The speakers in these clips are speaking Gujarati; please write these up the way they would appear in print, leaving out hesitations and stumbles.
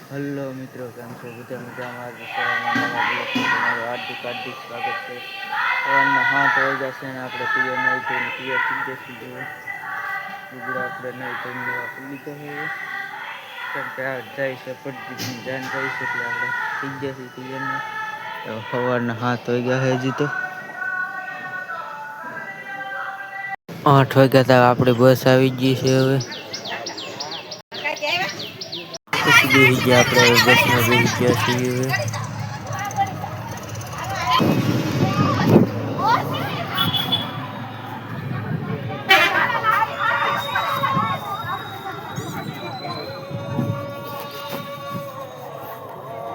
હલો મિત્રો, કેમ છો? બધા મજામાં? તમારું હાર્દિક સ્વાગત છે. સવારના 7 વાગ્યા છે ને આપણે તૈયાર નહીં થઈને તૈયાર થઈ જશું. આપણે નહીં થઈને લેવા પૂગી તો કેમ કે આ જાય છે પડતી જાન જાય છે એટલે આપણે થઈ જશે તૈયાર. સવારના 7 વાગ્યા છે હજી તો. 8 વાગ્યા તા આપણી બસ આવી ગઈ છે હવે. પછી બેસી ગયા આપણે હવે બસમાં બેસી ગયા છીએ હવે.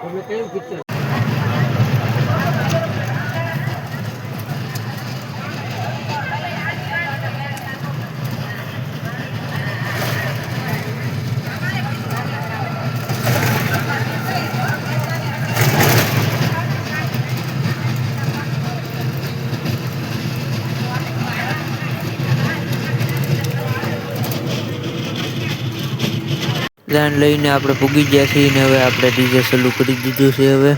તમે કયું પિક્ચર? પ્લાન લઈને આપણે પૂગી ગયા છીએ ને હવે આપણે ડીજે ચાલુ કરી દીધું છે હવે.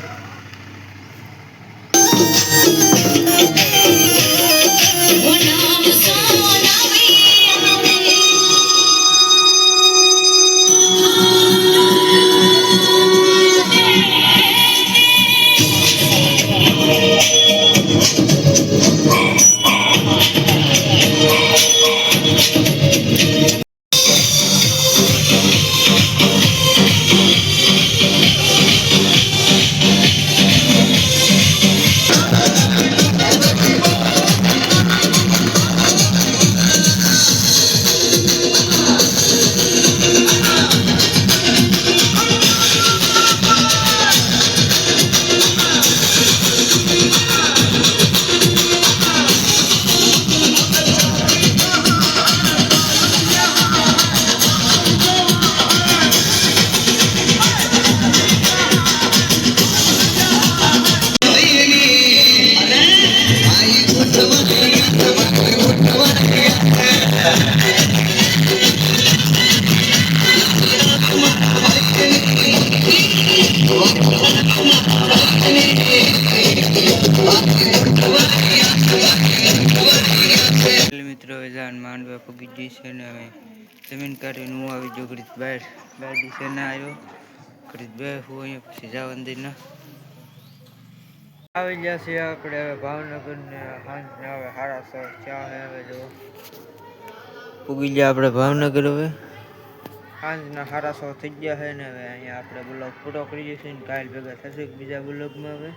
મિત્રો જાન માંડવા પગી ગઈ છે ને હવે જમીન કાઢીને હું આવી જો ઘડીક બહાર છે ને આવ્યો ઘડીક બે હું અહીંયા પછી જવા દઈને આવી ગયા છીએ આપણે હવે ભાવનગર ને સાંજને હવે 6:30 ચા હવે જો પૂગી ગયા આપણે ભાવનગર હવે સાંજના 6:30 થઈ ગયા છે ને હવે અહીંયા આપણે બ્લોગ પૂરો કરીએ છીએ ને કાલ ભેગા થશે બીજા બ્લોગમાં હવે.